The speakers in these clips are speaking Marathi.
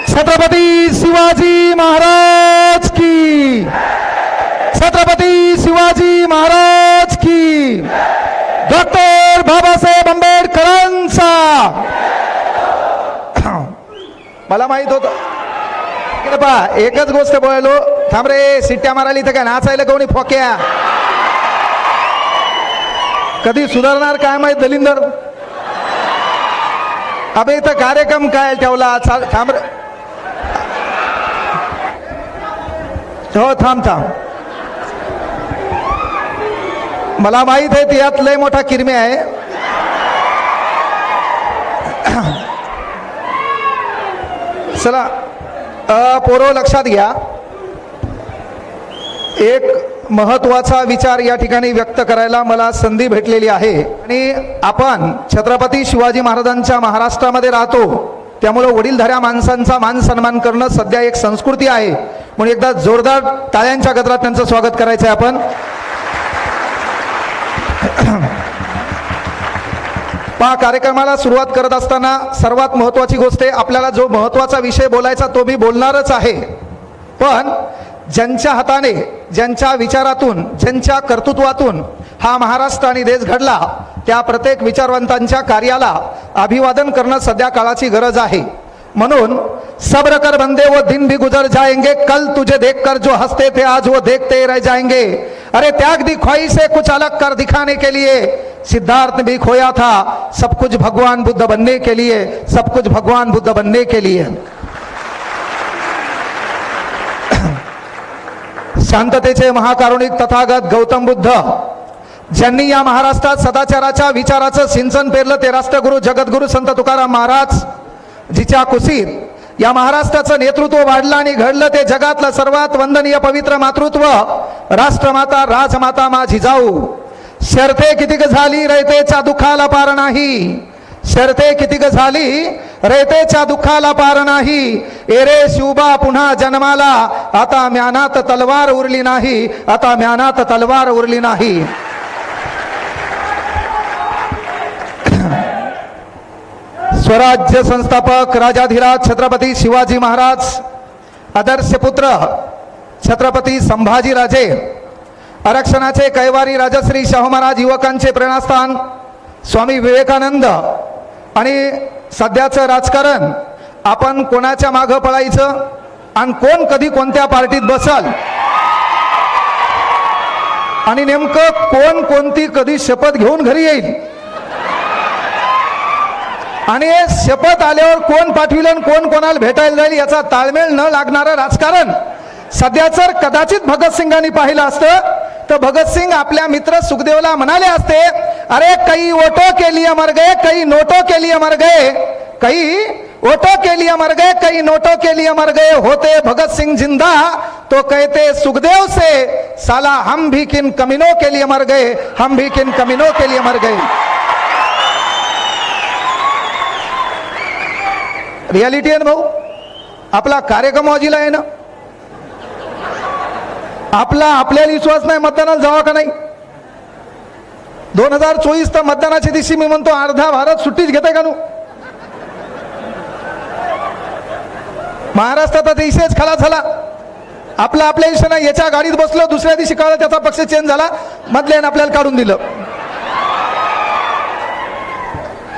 छत्रपती शिवाजी महाराज की, छत्रपती शिवाजी महाराज की, डॉक्टर बाबासाहेब आंबेडकरांचा. मला माहित होतं इकडे पहा, एकच गोष्ट बोलायलो. थांब रे, सिट्ट्या मारायला इथं काय नाचायला कोणी फोक्या? कधी सुधारणार काय माहित दलिंदर. अबे इथं कार्यक्रम काय ठेवला? थांब रे. हो थांब थांब, मला माहित आहे त्यात लय मोठा किरमे आहे. चला पोरो लक्षात घ्या, एक महत्वाचा विचार या ठिकाणी व्यक्त करायला मला संधी भेटलेली आहे. आणि आपण छत्रपती शिवाजी महाराजांच्या महाराष्ट्रामध्ये राहतो, त्यामुळे वडीलधाऱ्या माणसांचा मान सन्मान करणं सध्या एक संस्कृती आहे. म्हणून एकदा जोरदार टाळ्यांच्या गजरात त्यांचं स्वागत करायचं आहे आपण. पहा, कार्यक्रमाला सुरुवात करत असताना सर्वात महत्वाची गोष्ट आहे, आपल्याला जो महत्वाचा विषय बोलायचा तो मी बोलणारच आहे. पण ज्यांच्या हाताने, ज्यांच्या विचारातून, ज्यांच्या कर्तृत्वातून हा महाराष्ट्र आणि देश घडला, त्या प्रत्येक विचारवंतांच्या कार्याला अभिवादन करणं सध्या काळाची गरज आहे. म्हणून सब्र कर बंदे वो दिन भी गुजर जाएंगे, कल तुझे देखकर जो हंसते थे आज वो देखते रह जाएंगे. अरे त्याग दी ख्वाहिशें कुछ अलग कर दिखाने के लिए, सिद्धार्थ भी खोया था सब कुछ भगवान बुद्ध बनने के लिए, सब कुछ भगवान बुद्ध बनने के लिए. शांततेचे महाकारुणिक तथागत गौतम बुद्ध ज्यांनी या महाराष्ट्रात सदाचाराच्या विचाराचं सिंचन पेरलं, ते राष्ट्रगुरु जगद्गुरु संत तुकाराम महाराज, जिच्या कुशीत या महाराष्ट्राचं नेतृत्व वाढलं आणि घडलं, ते जगातलं सर्वात वंदनीय पवित्र मातृत्व राष्ट्रमाता राजमाता मा जिजाऊ. शर्ते कितीक झाली रयतेच्या दुःखाला पार नाही, शर्ते कितीक झाली रयतेच्या दुःखाला पार नाही. एरे शिवबा पुन्हा जन्माला, आता म्यानात तलवार उरली नाही, आता म्यानात तलवार उरली नाही. स्वराज्य संस्थापक राजाधिराज छत्रपती शिवाजी महाराज, आदर्श पुत्र छत्रपती संभाजी राजे, आरक्षणाचे कैवारी राजश्री शाहू महाराज, युवकांचे प्रेरणास्थान स्वामी विवेकानंद. आणि सध्याचं राजकारण, आपण कोणाच्या मागं पळायचं आणि कोण कधी कोणत्या पार्टीत बसल आणि नेमकं कोण कोणती कधी शपथ घेऊन घरी येईल आणि शपथ आल्यावर कोण पाठविलं कोण कोणाला भेटायला जाईल याचा ताळमेळ न लागणारं राजकारण सध्या जर कदाचित भगतसिंगांनी पाहिलं असतं तर भगतसिंग आपल्या मित्र सुखदेवला म्हणाले असते, अरे कई वोटों के लिए मर गए, कई नोटों के लिए मर गए, कई वोटों के लिए मर गए, कई नोटों के लिए मर गए, होते भगत सिंह जिंदा तो कहते सुखदेव से, साला हम भी किन कमीनों के लिए मर गए, हम भी किन कमीनों के लिए मर गए. रियालिटी आहे ना भाऊ, आपला कार्यक्रम वाजीला आहे ना, आपला आपल्याला विश्वास नाही मतदानाला जावा का नाही. 2024 तर मतदानाच्या दिवशी मी म्हणतो अर्धा भारत सुट्टीच घेताय का नू. महाराष्ट्रात आता इशेच खलास झाला, आपला आपल्या दिवशी याच्या गाडीत बसलो, दुसऱ्या दिवशी कळलं त्याचा पक्ष चेंज झाला, मधल्याने आपल्याला काढून दिलं.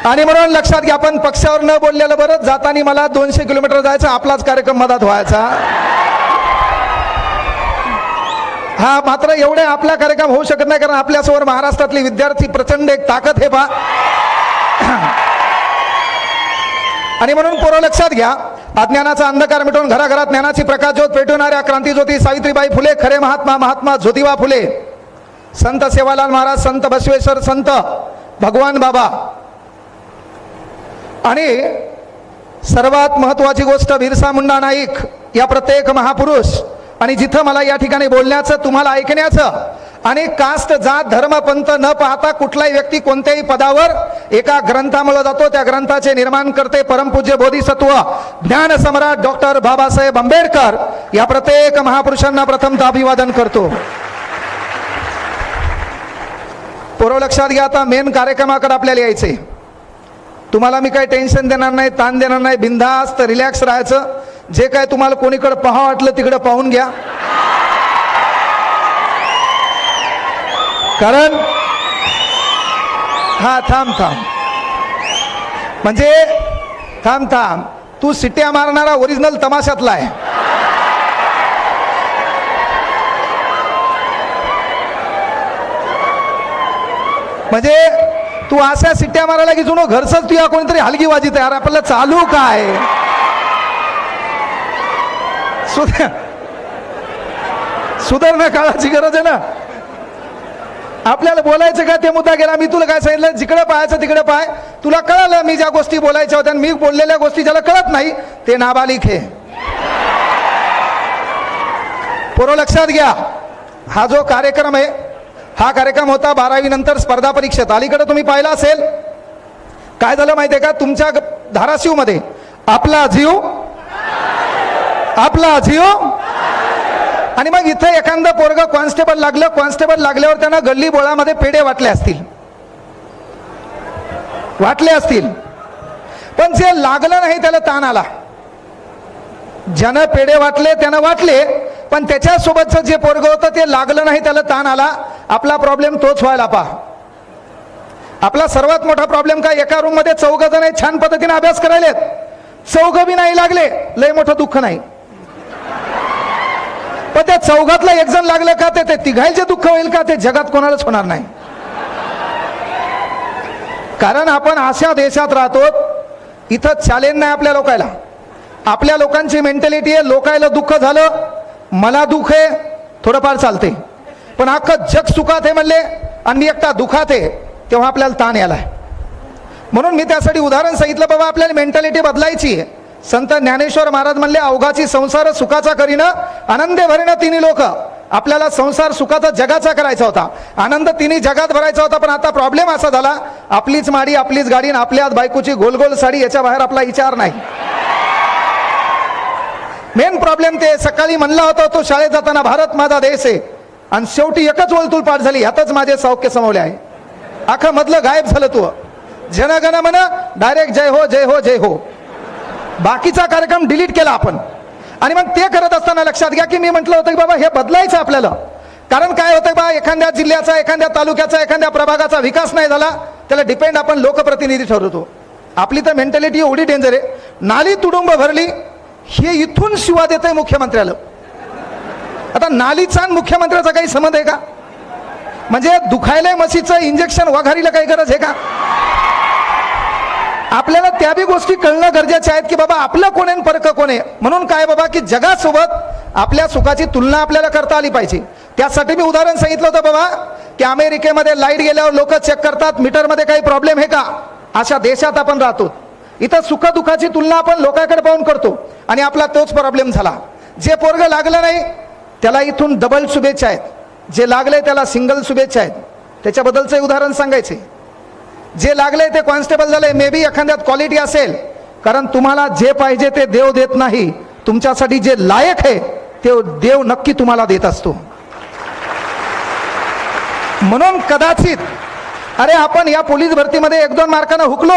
आणि म्हणून लक्षात घ्या, आपण पक्षावर न बोललेलं बरं. जाताना मला 200 किलोमीटर जायचं, आपलाच कार्यक्रम मधात व्हायचा. हा मात्र एवढे आपला कार्यक्रम होऊ शकत नाही, कारण आपल्यासमोर महाराष्ट्रातली विद्यार्थी प्रचंड एक ताकद हे पा. आणि म्हणून पोरं लक्षात घ्या, अज्ञानाचा अंधकार मिटवून घराघरात ज्ञानाची प्रकाशज्योत पेटवणाऱ्या क्रांतीज्योती सावित्रीबाई फुले, खरे महात्मा महात्मा ज्योतिबा फुले, संत सेवालाल महाराज, संत बसवेश्वर, संत भगवान बाबा. आणि सर्वात महत्वाची गोष्ट बिरसा मुंडा नाईक या प्रत्येक महापुरुष. आणि जिथं मला या ठिकाणी बोलण्याचं, तुम्हाला ऐकण्याचं, आणि कास्ट जात धर्म पंथ न पाहता कुठलाही व्यक्ती कोणत्याही पदावर एका ग्रंथामुळे जातो, त्या ग्रंथाचे निर्माण करते परमपूज्य बोधिसत्व ज्ञान सम्राट डॉक्टर बाबासाहेब आंबेडकर या प्रत्येक महापुरुषांना प्रथमतः अभिवादन करतो. पोरं लक्षात घ्या, आता मेन कार्यक्रमाकडे आपल्याला यायचंय. तुम्हाला मी काही टेन्शन देणार नाही, ताण देणार नाही, बिनधास्त रिलॅक्स राहायचं. जे काय तुम्हाला कोणीकडे पाहावं वाटलं तिकडे पाहून घ्या. कारण हा थांब म्हणजे थांब तू सिट्या मारणारा ओरिजिनल तमाशातला आहे. म्हणजे तू अशा सिट्ट्या मारायला की जुनो घरच तुया कोणीतरी हलगी वाजी तयार. आपल्याला चालू काय सुधारणा काळाची गरज आहे ना. आपल्याला बोलायचं का ते मुद्दा गेला. मी तुला काय सांगितलं, जिकडे पाहायचं तिकडे पाय. तुला कळलं मी ज्या गोष्टी बोलायच्या होत्या, मी बोललेल्या गोष्टी ज्याला कळत नाही ते नाबालिक आहे. पोरं लक्षात घ्या, हा जो कार्यक्रम आहे हा कार्यक्रम होता 12वी नंतर स्पर्धा परीक्षेत. अलीकडे तुम्ही पाहिला असेल काय झालं माहितीये का, तुमच्या धाराशिव मध्ये आपला जीव आणि मग इथे एखादं पोरग कॉन्स्टेबल लागलं. कॉन्स्टेबल लागल्यावर त्यांना गल्ली बोळामध्ये पेढे वाटले असतील. पण जे लागलं नाही त्याला ताण आला. ज्यानं पेढे वाटले त्यानं वाटले, पण त्याच्यासोबतचं जे पोरग होतं ते लागलं नाही त्याला ताण आला. आपला प्रॉब्लेम तोच व्हायला पहा. आपला सर्वात मोठा प्रॉब्लेम काय, एका रूम मध्ये 4 जण आहेत, छान पद्धतीने अभ्यास करायलेत, 4 बी नाही लागले, लय मोठं दुःख नाही. पण त्या 4घातला 1 जण लागलं का ते तिघांचे दुःख होईल का, ते जगात कोणालाच होणार नाही. कारण आपण अशा देशात राहतो इथं चॅलेंज नाही आपल्या लोकायला. आपल्या लोकांची मेंटॅलिटी आहे, लोकायला दुःख झालं मला दुःख आहे थोडंफार चालते, पण अख्खं जग सुखात आहे म्हणले आणि मी एकटा दुखात आहे तेव्हा आपल्याला ताण यालाय. म्हणून मी त्यासाठी उदाहरण सांगितलं, बाबा आपल्याला मेंटॅलिटी बदलायची आहे. संत ज्ञानेश्वर महाराज म्हणले, अवघाची संसार सुखाचा करीनं आनंदे भरीनं तिन्ही लोक. आपल्याला संसार सुखाचा जगाचा करायचा होता, आनंद तिन्ही जगात भरायचा होता. पण आता प्रॉब्लेम असा झाला, आपलीच माडी आपलीच गाडी आपल्याच बायकोची गोल गोल साडी, याच्या बाहेर आपला विचार नाही. मेन प्रॉब्लेम ते सकाळी म्हणला होता तो शाळेत जाताना, भारत माझा देश आहे, आणि शेवटी एकच वलतूल पाठ झाली, यातच माझे सौख्य समवले आहे. अख्खं मधलं गायब झालं. तू जनगण मन डायरेक्ट जय हो जय हो जय हो, बाकीचा कार्यक्रम डिलीट केला आपण. आणि मग ते करत असताना लक्षात घ्या की मी म्हटलं होतं की बाबा हे बदलायचं आपल्याला. कारण काय होतं बा, एखाद्या जिल्ह्याचा, एखाद्या तालुक्याचा, एखाद्या प्रभागाचा विकास नाही झाला त्याला डिपेंड आपण लोकप्रतिनिधी ठरवतो. आपली तर मेंटॅलिटी एवढी डेंजर आहे. नाली तुडुंब भरली हे इथून शिवा देत आहे मुख्यमंत्र्याला. आता नालीचा मुख्यमंत्र्याचा काही संबंध आहे का? म्हणजे दुखायला मशीचं इंजेक्शन वघारीला काही गरज आहे का? आपल्याला त्या बी गोष्टी कळणं गरजेचे आहेत की बाबा आपलं कोण आहे परक कोण आहे. म्हणून काय बाबा की जगासोबत आपल्या सुखाची तुलना आपल्याला करता आली पाहिजे. त्यासाठी मी उदाहरण सांगितलं होतं बाबा की अमेरिकेमध्ये लाईट गेल्यावर लोक चेक करतात मीटरमध्ये काही प्रॉब्लेम आहे का. अशा देशात आपण राहतो. इथं सुख दुःखाची तुलना आपण लोकांकडे पाहून करतो आणि आपला तोच प्रॉब्लेम झाला. जे पोरग लागलं नाही त्याला इथून डबल शुभेच्छा आहेत, जे लागले त्याला सिंगल शुभेच्छा आहेत. त्याच्याबद्दलचं उदाहरण सांगायचे. जे लागले ते कॉन्स्टेबल झाले, मे बी एखाद्यात क्वालिटी असेल, कारण तुम्हाला जे पाहिजे ते देव देत नाही, तुमच्यासाठी जे लायक आहे ते देव नक्की तुम्हाला देत असतो. म्हणून कदाचित अरे आपण या पोलीस भरतीमध्ये 1-2 मार्कानं हुकलो,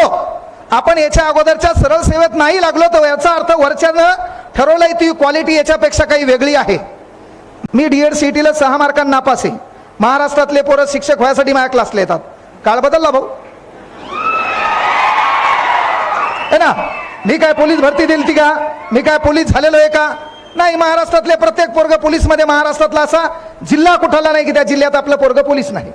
आपण याच्या अगोदरच्या सरळ सेवेत नाही लागलो, तर याचा अर्थ वरच्यानं ठरवलंय ती क्वालिटी याच्यापेक्षा काही वेगळी आहे. मी DED-CET ला 6 मार्कांना नापास आहे. महाराष्ट्रातले पोरं शिक्षक व्हायसाठी माझ्या क्लासला येतात. काळ बदलला भाऊ है ना. मी काय पोलीस भरती दिली ती का? मी काय पोलीस झालेलो आहे का? नाही. महाराष्ट्रातले प्रत्येक पोरग पोलीस मध्ये, महाराष्ट्रातला असा जिल्हा कुठला नाही की त्या जिल्ह्यात आपलं पोरग पोलीस नाही.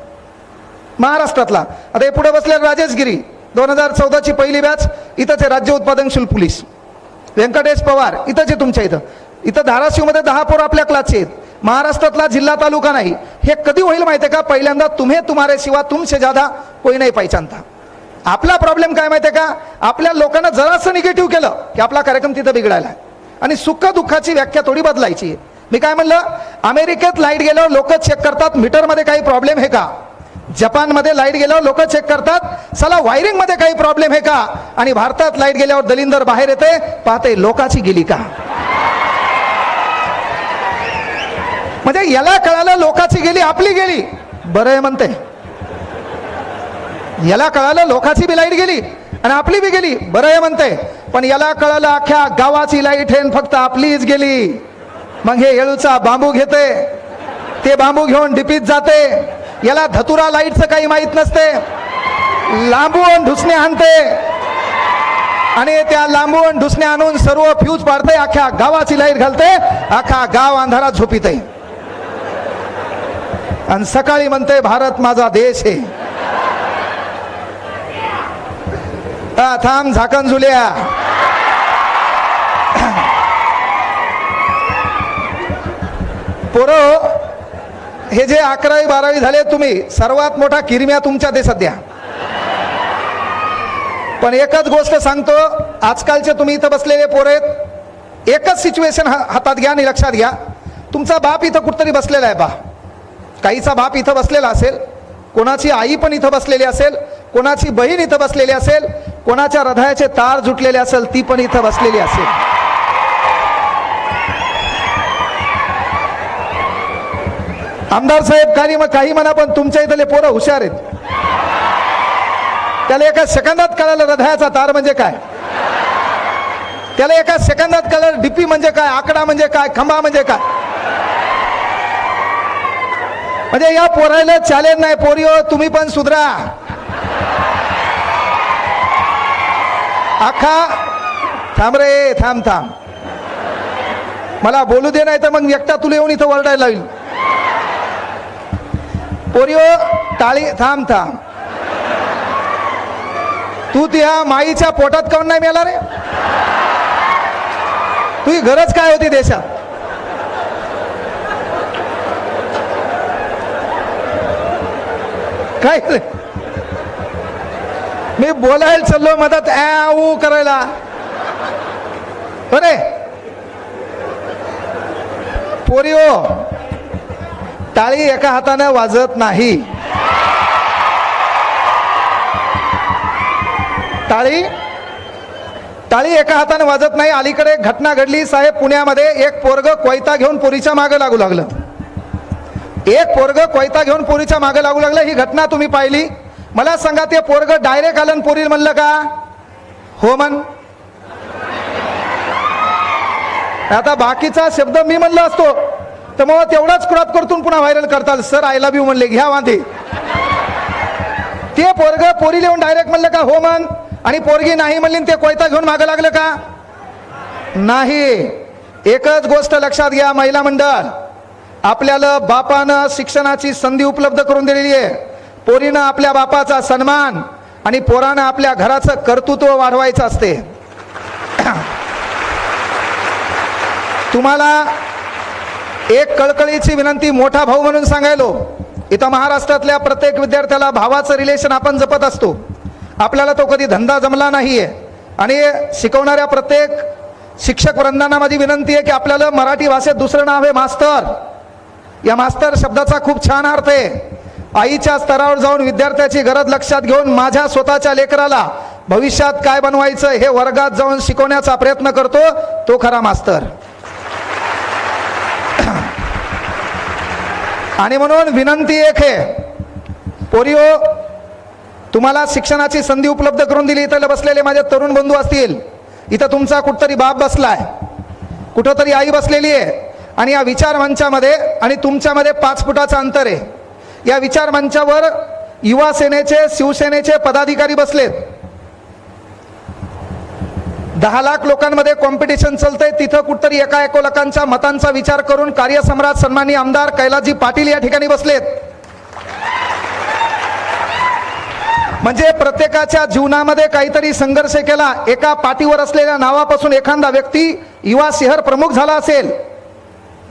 महाराष्ट्रातला आता हे पुढे बसले राजेश गिरी 2014ची पहिली बॅच, इथंच आहे राज्य उत्पादन शुल्क पोलीस. व्यंकटेश पवार इथंच आहे तुमच्या इथं धाराशिव मध्ये 10 पोरं आपल्या क्लासचे आहेत. महाराष्ट्रातला जिल्हा तालुका नाही. हे कधी होईल माहितीये का? पहिल्यांदा तुम्ही तुम्हारे सिवा तुमसे ज्यादा कोई नाही पहचानता. आपला प्रॉब्लेम काय माहितीये का? आपल्या लोकांना जरासं निगेटिव्ह केलं की आपला कार्यक्रम तिथं बिघडायला. आणि सुख दुःखाची व्याख्या थोडी बदलायची. मी काय म्हणलं, अमेरिकेत लाईट गेल्यावर लोक चेक करतात मीटरमध्ये काही प्रॉब्लेम आहे का. जपानमध्ये लाईट गेल्यावर लोक चेक करतात चला वायरिंग मध्ये काही प्रॉब्लेम आहे का. आणि भारतात लाईट गेल्यावर दलिंदर बाहेर येते, पाहते लोकाची गेली का. म्हणजे याला कळालं लोकाची गेली आपली गेली. बरं आहे म्हणते. याला कळालं लोकाची बी लाईट गेली आणि आपली बी गेली, बरं आहे म्हणते, पण याला कळालं अख्ख्या गावाची लाईट आहे फक्त आपलीच गेली. मग हे येळूचा बांबू घेते, ते बांबू घेऊन डिपीत जाते. याला धतुरा लाईटचं काही माहित नसते, लांबून ढुसणे आणते आणि त्या लांबून ढुसणे आणून सर्व फ्यूज पाडते, अख्ख्या गावाची लाईट घालते, अख्खा गाव अंधारात झोपीत आहे. आणि सकाळी म्हणते भारत माझा देश आहे. थांब झाकण झुल्या. पोरं, हे जे 11वी 12वी झाले तुम्ही, सर्वात मोठा किरम्या तुमच्या देशात द्या. पण एकच गोष्ट सांगतो, आजकालचे तुम्ही इथं बसलेले पोरं आहेत, एकच सिच्युएशन हातात घ्या आणि लक्षात घ्या. तुमचा बाप इथं कुठतरी बसलेला आहे बा, काहीचा बाप इथं बसलेला असेल, कोणाची आई पण इथं बसलेली असेल, कोणाची बहीण इथं बसलेली असेल, कोणाच्या हृदयाचे तार जुटलेले असेल, ती पण इथं बसलेली असेल. आमदार साहेब काही म्हणा, पण तुमच्या इथले पोरं हुशार आहेत. त्याला एका सेकंदात कळालं हृदयाचा तार म्हणजे काय, त्याला एका सेकंदात कळालं डीपी म्हणजे काय, आकडा म्हणजे काय, खंबा म्हणजे काय. म्हणजे या पोरायला चॅलेंज नाही, पोरियो तुम्ही पण सुधरा. अख्खा थांब रे, थांब, मला बोलू दे, नाही तर मग एकटा तुला येऊन इथं वरडायला लावील. पोरियो टाळी, थांब, तू त्या माईच्या पोटात काऊन नाही मेला रे? तुझी गरज काय होती देशात? काय मी बोलायला चाललो मदत ऊ करायला, अरे पोरियो टाळी एका हाताने वाजत नाही. टाळी एका हाताने वाजत नाही. अलीकडे घटना घडली साहेब पुण्यामध्ये, एक पोरग कोयता घेऊन पोरीच्या मागे लागू लागलं. एक पोरग कोयता घेऊन पोरीच्या मागे लागू लागलं. ही घटना तुम्ही पाहिली. मला सांगा, ते पोरग डायरेक्ट आलं पोरीला म्हणलं का हो म्हण? आता बाकीचा शब्द मी म्हणलो असतो तर मग तेवढाच क्रॉप करतून पुन्हा व्हायरल करताल, सर आय लव्ह यू म्हणले, घ्या वांदे. ते पोरग पोरी लिहून डायरेक्ट म्हणलं का हो म्हण, आणि पोरगी नाही म्हणली, ते कोयता घेऊन मागे लागलं का नाही? एकच गोष्ट लक्षात घ्या महिला मंडळ, आपल्याला बापानं शिक्षणाची संधी उपलब्ध करून दिलेली आहे. पोरीनं आपल्या बापाचा सन्मान आणि पोरानं आपल्या घराचं कर्तृत्व वाढवायचं असते. तुम्हाला एक कळकळीची विनंती मोठा भाऊ म्हणून सांगायलो, इथं महाराष्ट्रातल्या प्रत्येक विद्यार्थ्याला भावाचं रिलेशन आपण जपत असतो. आपल्याला तो कधी धंदा जमला नाहीये, आणि शिकवणाऱ्या प्रत्येक शिक्षक वृंदांना माझी विनंती आहे की आपल्याला मराठी भाषेत दुसरं नाव आहे मास्तर. या मास्तर शब्दाचा खूप छान अर्थ आहे. आईच्या स्तरावर जाऊन विद्यार्थ्याची गरज लक्षात घेऊन माझ्या स्वतःच्या लेकराला भविष्यात काय बनवायचं हे वर्गात जाऊन शिकवण्याचा प्रयत्न करतो, तो खरा मास्तर. आणि म्हणून विनंती एक आहे, पोरियो तुम्हाला शिक्षणाची संधी उपलब्ध करून दिली. इथं बसलेले माझे तरुण बंधू असतील, इथं तुमचा कुठतरी बाप बसलाय, कुठंतरी आई बसलेली आहे, आणि या विचार मंचामध्ये आणि तुमच्यामध्ये 5 फुटाचं अंतर आहे. या विचार मंचावर युवा सेनेचे, शिवसेनेचे पदाधिकारी बसलेत. 10 लाख लोकांमध्ये कॉम्पिटिशन चालतंय. तिथं कुठतरी एका लोकांच्या मतांचा विचार करून कार्यसम्राट सन्माननीय आमदार कैलासजी पाटील या ठिकाणी बसलेत. म्हणजे प्रत्येकाच्या जीवनामध्ये काहीतरी संघर्ष केला. एका पाठीवर असलेल्या नावापासून एखादा व्यक्ती युवा शहर प्रमुख झाला असेल,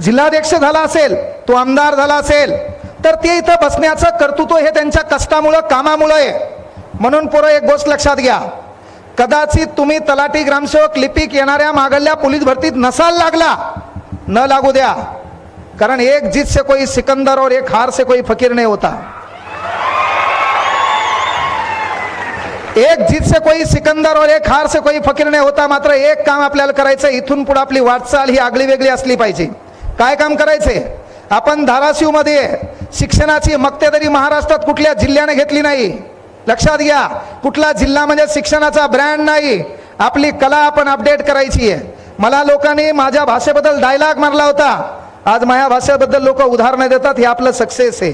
जिल्हाध्यक्ष झाला असेल, तो आमदार झाला असेल, तर ते इथं बसण्याचं कर्तृत्व हे त्यांच्या कष्टामुळं, कामामुळं आहे. म्हणून पोरं एक गोष्ट लक्षात घ्या, कदाचित तुम्ही तलाठी, ग्रामसेवक, लिपिक येणाऱ्या मागल्या पोलीस भरतीत नसाल लागला, न लागू द्या. कारण एक जीत से कोई सिकंदर और एक हार से कोई फकीर नहीं होता. एक जीत से कोई सिकंदर और एक हार से कोई फकीर नहीं होता. मात्र एक काम आपल्याला करायचं, इथून पुढे आपली वाटचाल ही आगळी वेगळी असली पाहिजे. काय काम करायचे? आपण धाराशिव मध्ये शिक्षणाची मक्तेदारी महाराष्ट्रात कुठल्या जिल्ह्याने घेतली नाही. लक्षात घ्या, कुठला जिल्हा म्हणजे शिक्षणाचा ब्रँड नाही, आपली कला आपण अपडेट करायची आहे. मला लोकांनी माझ्या भाषेबद्दल डायलॉग मारला होता, आज माझ्या भाषेबद्दल लोक उदाहरणं देतात, हे आपलं सक्सेस आहे.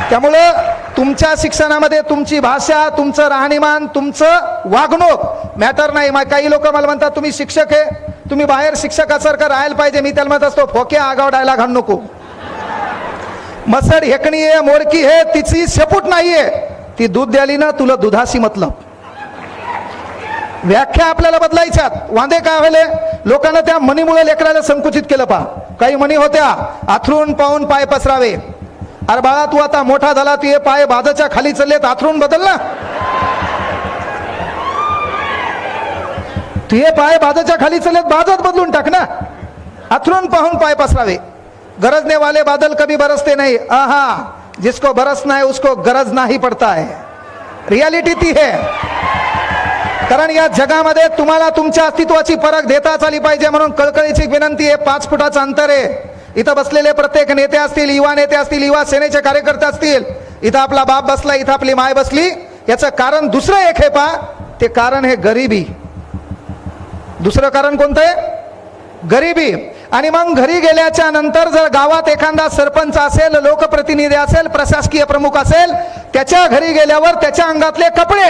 त्यामुळं तुमच्या शिक्षणामध्ये तुमची भाषा, तुमचं राहणीमान, तुमचं वागणूक मॅटर नाही. काही लोक मला म्हणतात तुम्ही शिक्षक आहे, तुम्ही बाहेर शिक्षकासारखं राहायला पाहिजे. मी त्याला म्हणत असतो, फोक्या आगाव डायलॉग हाणू नको. मसड हेकणी आहे, मोडकी आहे, तिची शेपूट नाहीये, ती दूध द्याली ना, तुला दुधाशी मतलब. व्याख्या आपल्याला बदलायच्यात. वांदे काय व्हायले, लोकांना त्या मनीमुळे लेकराला संकुचित केलं. पा काही मनी होत्या, आथरून पाहून पाय पसरावे. अरे बाळा, तू आता मोठा झाला, तू हे पाय बाजाच्या खाली चाललेत, आथरून बदल ना. तू हे पाय बाजाच्या खाली चाललेत, बाजत बदलून टाक ना. आथरून पाहून पाय पसरावे. गरजने वाले बादल कभी बरसते नहीं. आहा, जिसको बरसना है उसको गरज नाही पडता है. रियालिटी ती है. कारण या जगामध्ये तुम्हाला तुमच्या अस्तित्वाची परख देताच आली पाहिजे. म्हणून कळकळीची विनंती आहे, 5 फुटाचं अंतर आहे. इथं बसलेले प्रत्येक नेते असतील, युवा नेते असतील, युवा सेनेचे कार्यकर्ते असतील, इथं आपला बाप बसला, इथं आपली माय बसली, याचं कारण दुसरं एक आहे. पा ते कारण हे गरिबी. दुसरं कारण कोणतं आहे? गरिबी. आणि मग घरी गेल्याच्या नंतर जर गावात एखादा सरपंच असेल, लोकप्रतिनिधी असेल, प्रशासकीय प्रमुख असेल, त्याच्या घरी गेल्यावर त्याच्या अंगातले कपडे,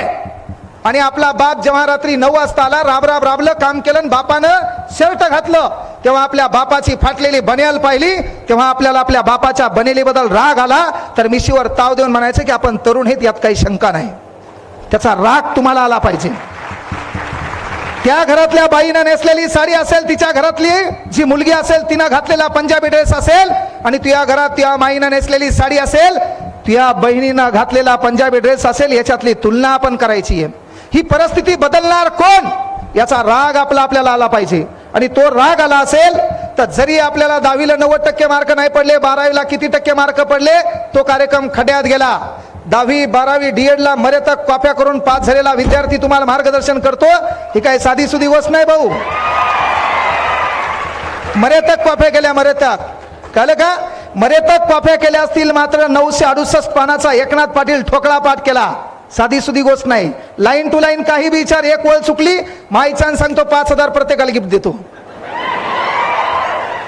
आणि आपला बाप जेव्हा रात्री 9 वाजता आला, राबलं, काम केलं, बापानं शर्ट घातलं, तेव्हा आपल्या बापाची फाटलेली बनेल पाहिली, तेव्हा आपल्याला आपल्या बापाच्या बनेलीबद्दल राग आला, तर मिशीवर ताव देऊन म्हणायचं की आपण तरुण आहेत, यात काही शंका नाही. त्याचा राग तुम्हाला आला पाहिजे. त्या घरातल्या बाईनं नेसलेली साडी असेल, तिच्या घरातली जी मुलगी असेल तिनं घातलेला पंजाबी ड्रेस असेल, आणि तुझ्या घरात त्या माईनं नेसलेली साडी असेल, तुझ्या बहिणीनं घातलेला पंजाबी ड्रेस असेल, याच्यातली तुलना आपण करायची आहे. ही परिस्थिती बदलणार कोण, याचा राग आपल्याला आला पाहिजे. आणि तो राग आला असेल तर जरी आपल्याला 10वीला 90% मार्क नाही पडले, 12वीला किती टक्के मार्क पडले, तो कार्यक्रम खड्यात गेला. 10वी 12वी DED ला मर्यातक कॉप्या करून पास झालेला विद्यार्थी तुम्हाला मार्गदर्शन करतो, ही काय साधी सुधी गोष्ट नाही भाऊ. मर्यातक कॉप्या केल्या, मर्यातक कळलं का? मर्यातक कॉप्या केल्या असतील, मात्र 968 पानाचा एकनाथ पाटील ठोकळा पाठ केला, साधी सुधी गोष्ट नाही. लाईन टू लाईन काही विचार, एक ओळ चुकली, माईचान सांगतो 5000 प्रत्येकाला गिफ्ट देतो.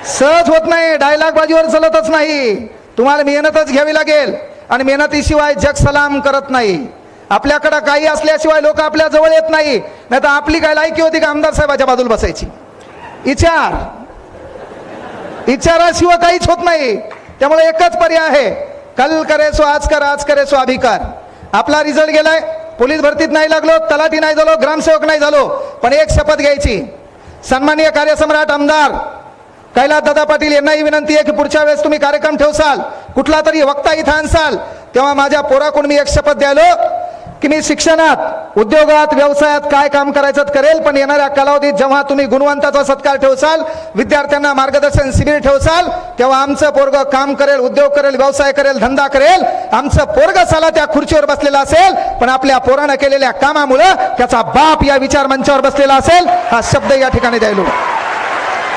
सहज होत नाही, डायलॉग बाजीवर चलतच नाही. तुम्हाला मेहनतच घ्यावी लागेल, आणि मेहनतीशिवाय जग सलाम करत नाही. आपल्याकडे काही असल्याशिवाय लोक आपल्या जवळ येत नाही. नाही तर आपली काय लायकी होती का आमदार साहेबाच्या बाजूला बसायची? विचाराशिवाय काहीच होत नाही. त्यामुळे एकच पर्याय आहे, कल करे सो आज कर, आज करे सो अभी कर. आपला रिझल्ट गेलाय, पोलीस भरतीत नाही लागलो, तलाठी नाही झालो, ग्रामसेवक नाही झालो, पण एक शपथ घ्यायची. सन्माननीय कार्यसम्राट आमदार कैलास दादा पाटील यांनाही विनंती आहे की पुढच्या वेळेस तुम्ही कार्यक्रम ठेवसाल, कुठला तरी वक्ता इथं आणसाल, तेव्हा माझ्या पोराकडून मी एक शपथ द्यायलो की मी शिक्षणात, उद्योगात, व्यवसायात काय काम करायचं करेल, पण येणाऱ्या कालावधीत जेव्हा तुम्ही गुणवंताचा सत्कार ठेवसाल, विद्यार्थ्यांना मार्गदर्शन शिबिर ठेवसाल, तेव्हा आमचं पोरग काम करेल, उद्योग करेल, व्यवसाय करेल, धंदा करेल. आमचं पोरग साला त्या खुर्चीवर बसलेला असेल, पण आपल्या पोरानं केलेल्या कामामुळे त्याचा बाप या विचार मंचावर बसलेला असेल. हा शब्द या ठिकाणी द्यायलो.